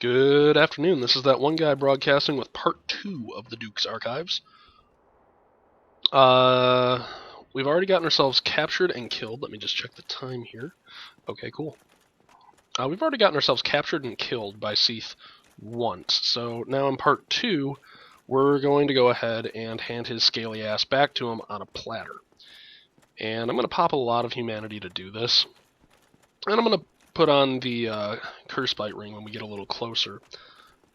Good afternoon. This is that one guy broadcasting with part 2 of the Duke's Archives. We've already gotten ourselves captured and killed. Let me just check the time here. Okay, cool. We've already gotten ourselves captured and killed by Seath once. So now in part 2, we're going to go ahead and hand his scaly ass back to him on a platter. And I'm going to pop a lot of humanity to do this. And I'm going to put on the curse bite ring when we get a little closer.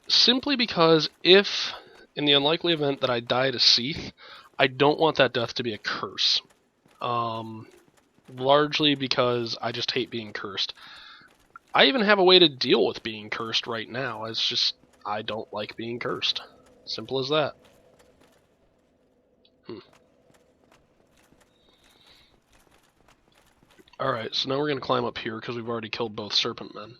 Simply because if, in the unlikely event that I die to Seath, I don't want that death to be a curse. Largely because I just hate being cursed. I even have a way to deal with being cursed right now. It's just, I don't like being cursed. Simple as that. Alright, so now we're going to climb up here because we've already killed both Serpent Men.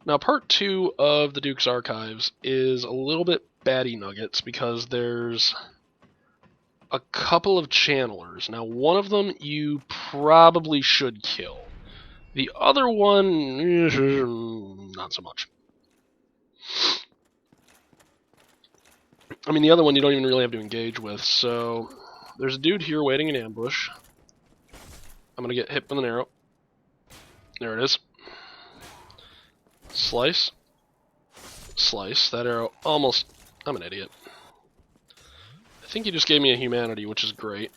Now, part 2 of the Duke's Archives is a little bit batty nuggets because there's a couple of channelers. Now, one of them you probably should kill. The other one, not so much. I mean, the other one you don't even really have to engage with, so there's a dude here waiting in ambush. I'm going to get hit with an arrow. There it is. Slice. Slice. That arrow almost... I'm an idiot. I think he just gave me a humanity, which is great.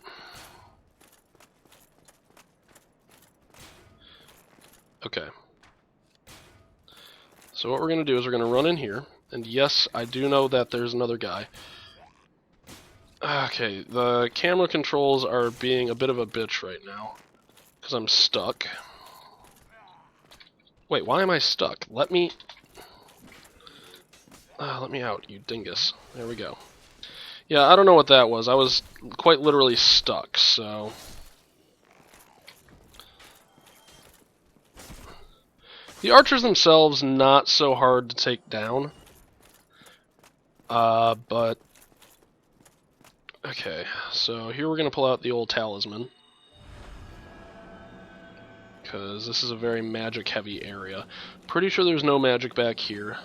Okay. So what we're going to do is we're going to run in here. And yes, I do know that there's another guy. Okay, the camera controls are being a bit of a bitch right now. Because I'm stuck. Wait, why am I stuck? Let me out, you dingus. There we go. Yeah, I don't know what that was. I was quite literally stuck, so... The archers themselves, not so hard to take down. But... Okay, so here we're going to pull out the old talisman. Because this is a very magic-heavy area. Pretty sure there's no magic back here.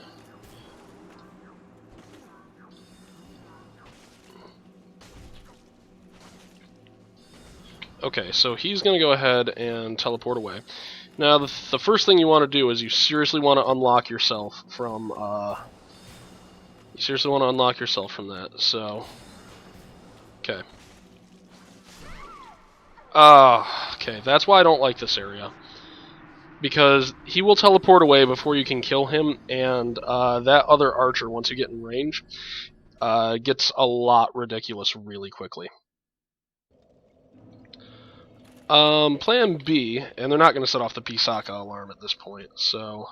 Okay, so he's going to go ahead and teleport away. Now, the first thing you want to do is you seriously want to unlock yourself from, that, so... Okay. Okay, that's why I don't like this area. Because he will teleport away before you can kill him, and that other archer, once you get in range, gets a lot ridiculous really quickly. Plan B, and they're not going to set off the Pisaka alarm at this point, so...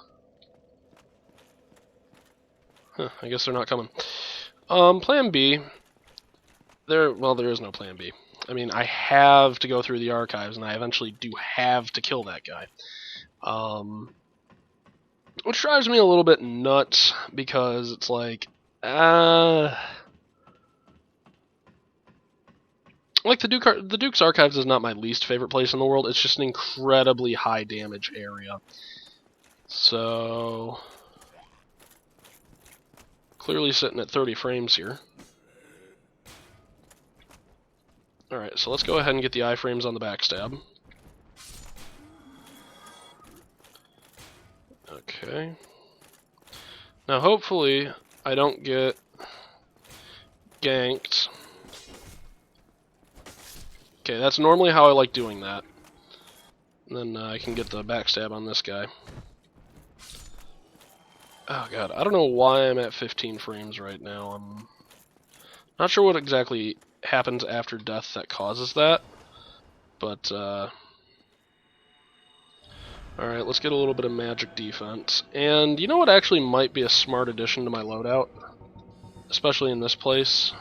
I guess they're not coming. Plan B... there is no plan B. I mean, I have to go through the archives, and I eventually do have to kill that guy. Which drives me a little bit nuts, because it's like... Like, the Duke's Archives is not my least favorite place in the world. It's just an incredibly high damage area. So... Clearly sitting at 30 frames here. Alright, so let's go ahead and get the iframes on the backstab. Okay. Now, hopefully, I don't get ganked. Okay, that's normally how I like doing that. And then I can get the backstab on this guy. Oh god, I don't know why I'm at 15 frames right now. I'm not sure what exactly happens after death that causes that. But, alright, let's get a little bit of magic defense. And you know what actually might be a smart addition to my loadout? Especially in this place?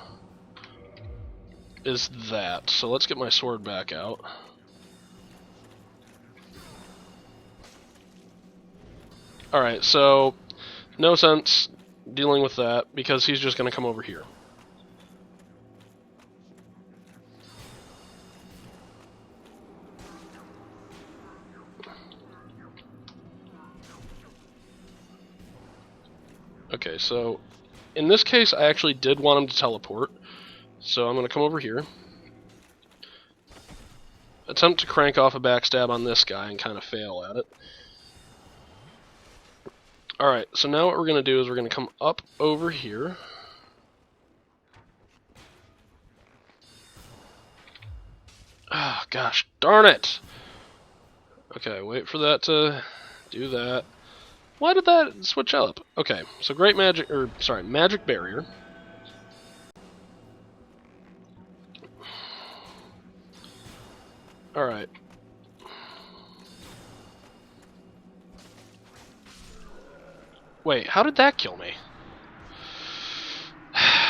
Is that. So let's get my sword back out. Alright, so no sense dealing with that because he's just going to come over here. Okay, so in this case, I actually did want him to teleport. So I'm going to come over here. Attempt to crank off a backstab on this guy and kind of fail at it. Alright, so now what we're going to do is we're going to come up over here. Ah, gosh darn it! Okay, wait for that to do that. Why did that switch up? Okay, so magic barrier. Alright. Wait, how did that kill me?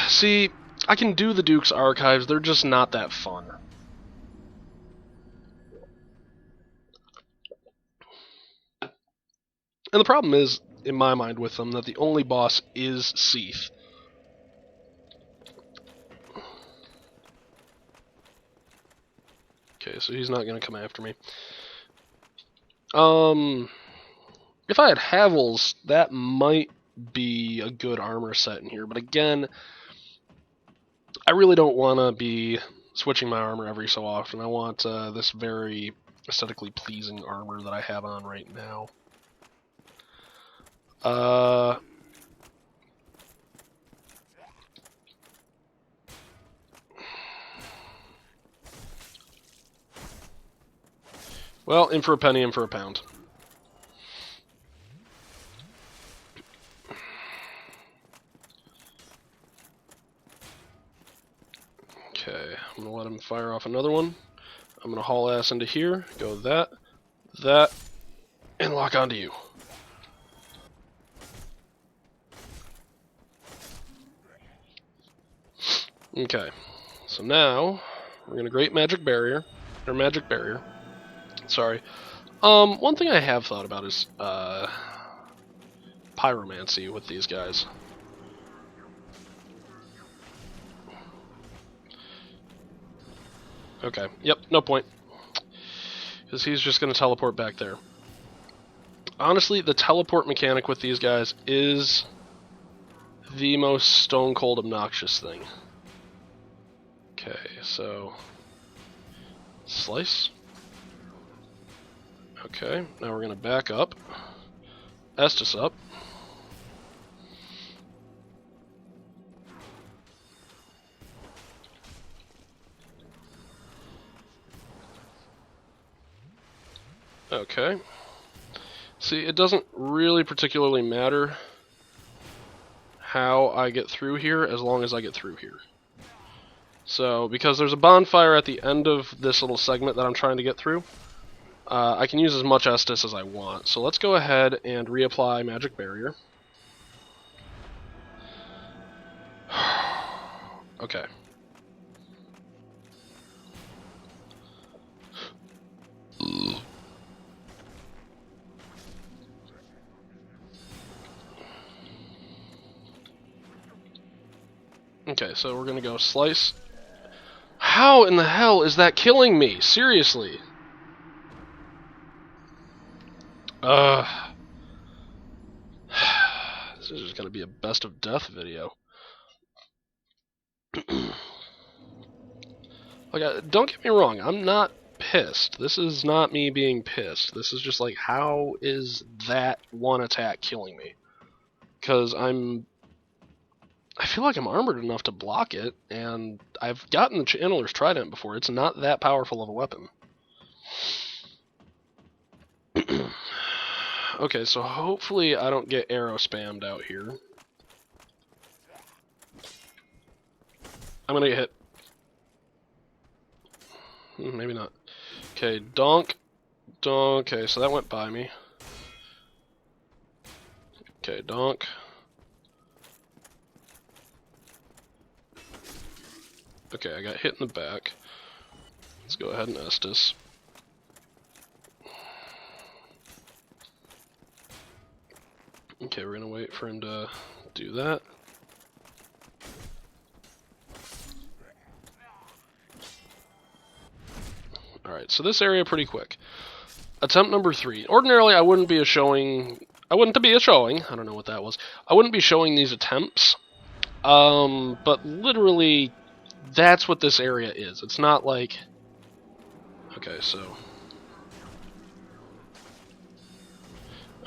See, I can do the Duke's Archives, they're just not that fun. And the problem is, in my mind with them, that the only boss is Seath. Okay, so he's not going to come after me. If I had Havels, that might be a good armor set in here, but again, I really don't want to be switching my armor every so often. I want this very aesthetically pleasing armor that I have on right now. Well, in for a penny, in for a pound. Okay, I'm going to let him fire off another one. I'm going to haul ass into here, go that, and lock onto you. Okay, so now we're going to Great Magic Barrier, or Magic Barrier. Sorry. One thing I have thought about is pyromancy with these guys. Okay, yep, no point. Because he's just going to teleport back there. Honestly, the teleport mechanic with these guys is the most stone-cold obnoxious thing. Okay, so... Slice. Okay, now we're going to back up. Estus up. Okay. See, it doesn't really particularly matter how I get through here as long as I get through here. So, because there's a bonfire at the end of this little segment that I'm trying to get through, I can use as much Estus as I want. So let's go ahead and reapply Magic Barrier. Okay. Okay, so we're gonna go slice. How in the hell is that killing me? Seriously. This is just gonna be a best of death video. Like, don't get me wrong, I'm not pissed. This is not me being pissed. This is just like, how is that one attack killing me? Because I feel like I'm armored enough to block it, and I've gotten the Channeler's Trident before. It's not that powerful of a weapon. Okay, so hopefully I don't get arrow spammed out here. I'm gonna get hit. Maybe not. Okay, donk. Donk. Okay, so that went by me. Okay, donk. Okay, I got hit in the back. Let's go ahead and Estus. Okay, we're gonna wait for him to do that. Alright, so this area pretty quick. Attempt number 3. Ordinarily, I wouldn't be showing I wouldn't be showing. I don't know what that was. I wouldn't be showing these attempts. But literally, that's what this area is. It's not like... Okay, so...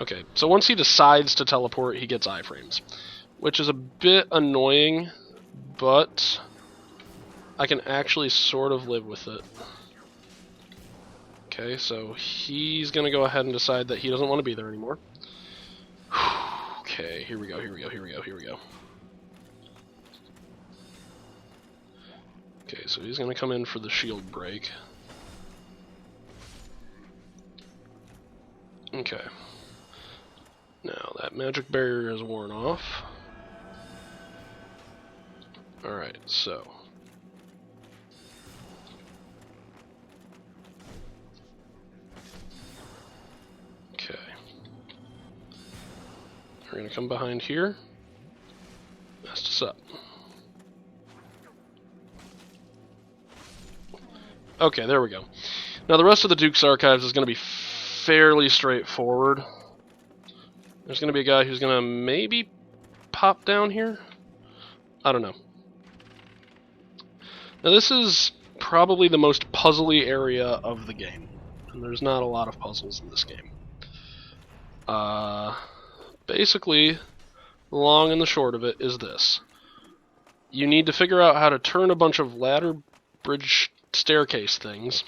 Okay, so once he decides to teleport, he gets iframes. Which is a bit annoying, but I can actually sort of live with it. Okay, so he's going to go ahead and decide that he doesn't want to be there anymore. Okay, here we go. Okay, so he's going to come in for the shield break. Okay. Now, that magic barrier is worn off. Alright, so... Okay. We're going to come behind here. Messed us up. Okay, there we go. Now, the rest of the Duke's Archives is going to be fairly straightforward. There's going to be a guy who's going to maybe pop down here? I don't know. Now this is probably the most puzzly area of the game. And there's not a lot of puzzles in this game. Basically, the long and the short of it is this. You need to figure out how to turn a bunch of ladder, bridge, staircase things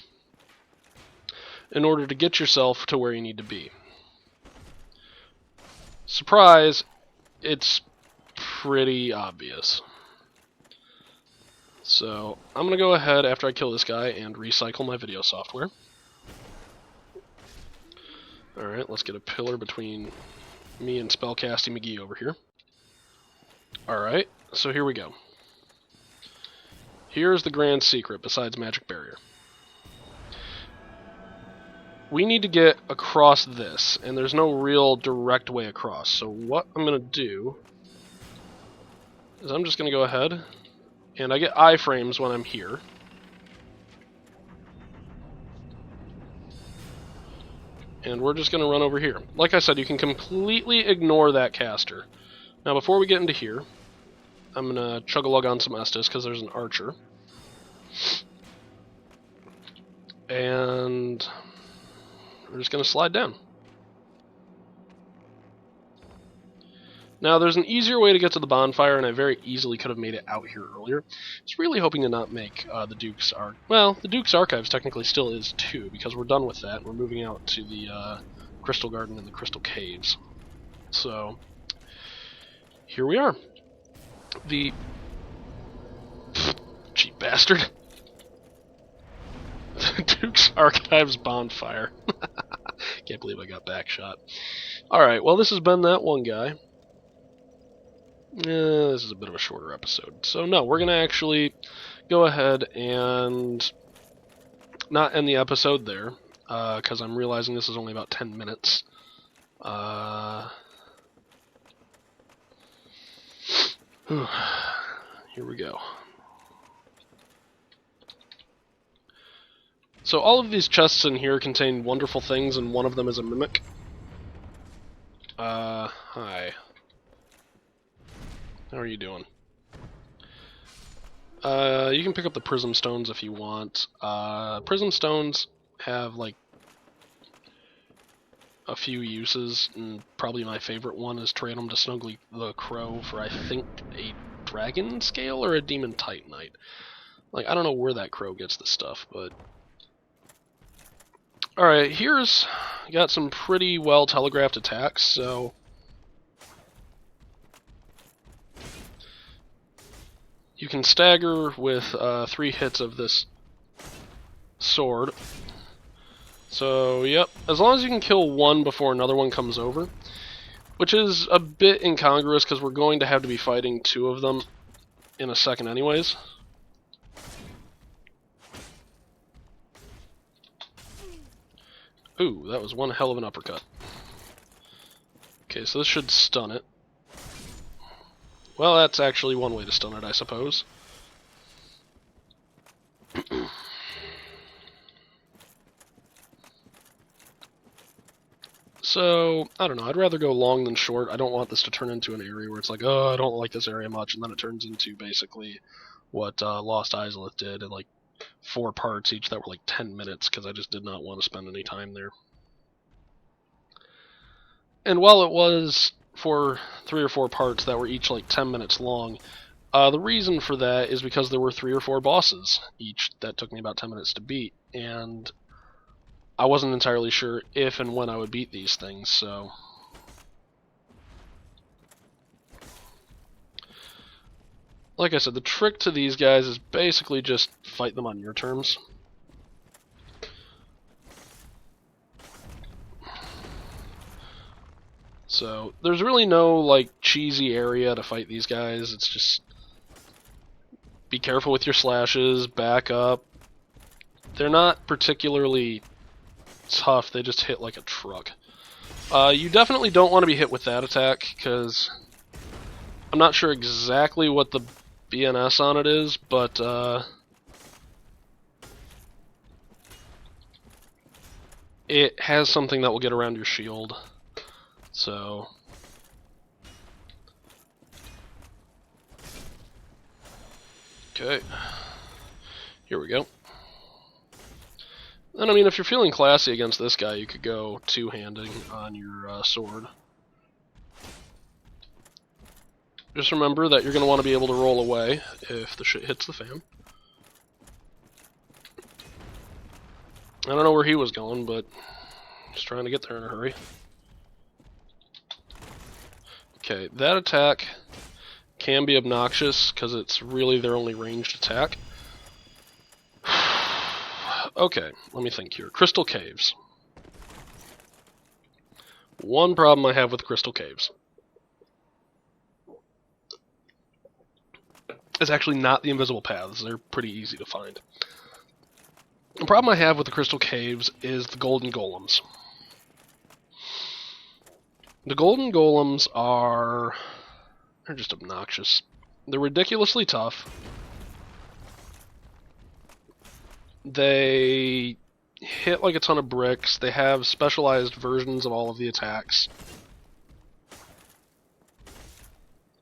in order to get yourself to where you need to be. Surprise, it's pretty obvious. So, I'm going to go ahead after I kill this guy and recycle my video software. Alright, let's get a pillar between me and Spellcasting McGee over here. Alright, so here we go. Here's the grand secret besides Magic Barrier. We need to get across this, and there's no real direct way across. So what I'm going to do is I'm just going to go ahead, and I get iframes when I'm here. And we're just going to run over here. Like I said, you can completely ignore that caster. Now before we get into here, I'm going to chug-a-lug on some Estus, because there's an archer. And we're just going to slide down. Now, there's an easier way to get to the bonfire, and I very easily could have made it out here earlier. I was really hoping to not make the Duke's Archives. Well, the Duke's Archives technically still is too, because we're done with that. We're moving out to the Crystal Garden and the Crystal Caves. So, here we are. The... cheap bastard. The Duke's Archives bonfire. Can't believe I got backshot. Alright, well, this has been that one guy. This is a bit of a shorter episode. So no, we're going to actually go ahead and not end the episode there, because I'm realizing this is only about 10 minutes. Here we go. So all of these chests in here contain wonderful things, and one of them is a mimic. Hi. How are you doing? You can pick up the prism stones if you want. Prism stones have, like, a few uses, and probably my favorite one is trade them to Snuggly the Crow for, I think, a dragon scale or a demon titanite. Like, I don't know where that crow gets this stuff, but... Alright, here's... got some pretty well telegraphed attacks, so... You can stagger with 3 hits of this sword. So, yep, as long as you can kill one before another one comes over, which is a bit incongruous because we're going to have to be fighting 2 of them in a second anyways. Ooh, that was one hell of an uppercut. Okay, so this should stun it. Well, that's actually one way to stun it, I suppose. So, I don't know, I'd rather go long than short. I don't want this to turn into an area where it's like, oh, I don't like this area much, and then it turns into basically what Lost Izalith did, in like 4 parts each that were like 10 minutes, because I just did not want to spend any time there. And while it was for 3 or 4 parts that were each like 10 minutes long, the reason for that is because there were 3 or 4 bosses each that took me about 10 minutes to beat, and I wasn't entirely sure if and when I would beat these things, so... Like I said, the trick to these guys is basically just fight them on your terms. So, there's really no, like, cheesy area to fight these guys. It's just... be careful with your slashes, back up. They're not particularly tough, they just hit like a truck. You definitely don't want to be hit with that attack, because I'm not sure exactly what the BNS on it is, but it has something that will get around your shield. So... okay. Here we go. And I mean, if you're feeling classy against this guy, you could go two-handing on your sword. Just remember that you're going to want to be able to roll away if the shit hits the fan. I don't know where he was going, but just trying to get there in a hurry. Okay, that attack can be obnoxious because it's really their only ranged attack. Okay, let me think here. Crystal Caves. One problem I have with Crystal Caves is actually not the invisible paths. They're pretty easy to find. The problem I have with the Crystal Caves is the Golden Golems. The Golden Golems they're just obnoxious. They're ridiculously tough. They hit like a ton of bricks. They have specialized versions of all of the attacks.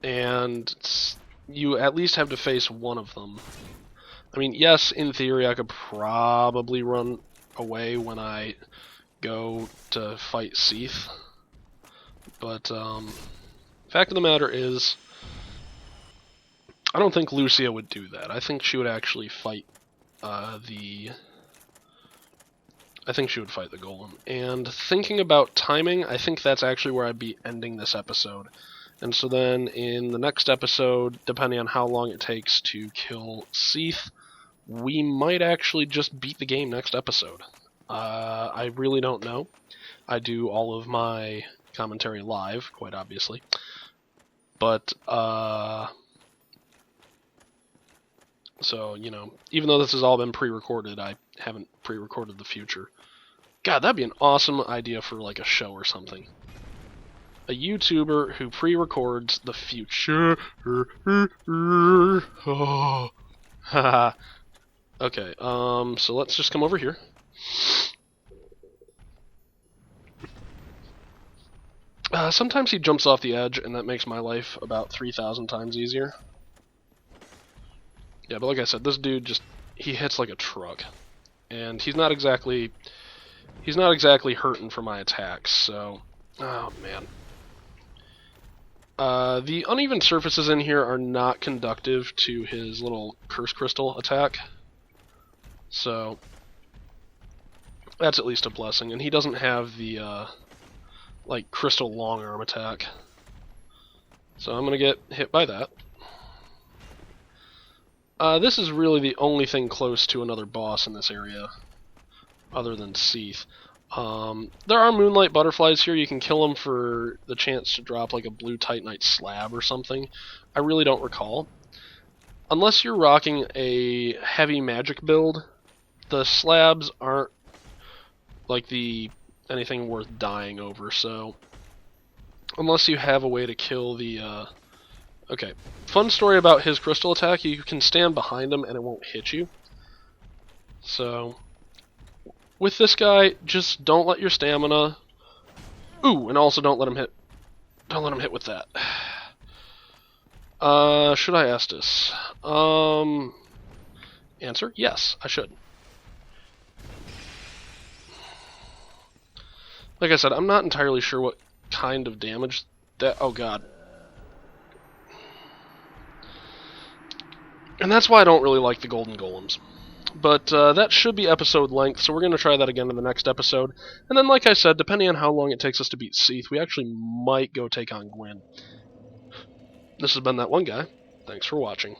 And you at least have to face one of them. I mean, yes, in theory I could probably run away when I go to fight Seath. But, fact of the matter is, I don't think Lucia would do that. I think she would actually fight I think she would fight the Golem. And thinking about timing, I think that's actually where I'd be ending this episode. And so then, in the next episode, depending on how long it takes to kill Seath, we might actually just beat the game next episode. I really don't know. I do all of my commentary live, quite obviously. But, so, you know, even though this has all been pre-recorded, I haven't pre-recorded the future. God, that'd be an awesome idea for, like, a show or something. A YouTuber who pre-records the future. Oh. Haha. Okay, so let's just come over here. Sometimes he jumps off the edge, and that makes my life about 3,000 times easier. Yeah, but like I said, this dude he hits like a truck. And he's not exactly hurting for my attacks, so... oh, man. The uneven surfaces in here are not conductive to his little Curse Crystal attack. So, that's at least a blessing. And he doesn't have the, like, Crystal Long Arm attack. So I'm gonna get hit by that. This is really the only thing close to another boss in this area, other than Seath. There are Moonlight Butterflies here. You can kill them for the chance to drop like a blue Titanite slab or something. I really don't recall. Unless you're rocking a heavy magic build, the slabs aren't like anything worth dying over, so unless you have a way to kill the okay. Fun story about his crystal attack, you can stand behind him and it won't hit you. So with this guy, just don't let your stamina Ooh, and also don't let him hit. Don't let him hit with that. Should I Estus? Answer: yes, I should. Like I said, I'm not entirely sure what kind of damage that... Oh god. And that's why I don't really like the golden golems. But that should be episode length, so we're going to try that again in the next episode. And then, like I said, depending on how long it takes us to beat Seath, we actually might go take on Gwyn. This has been That One Guy. Thanks for watching.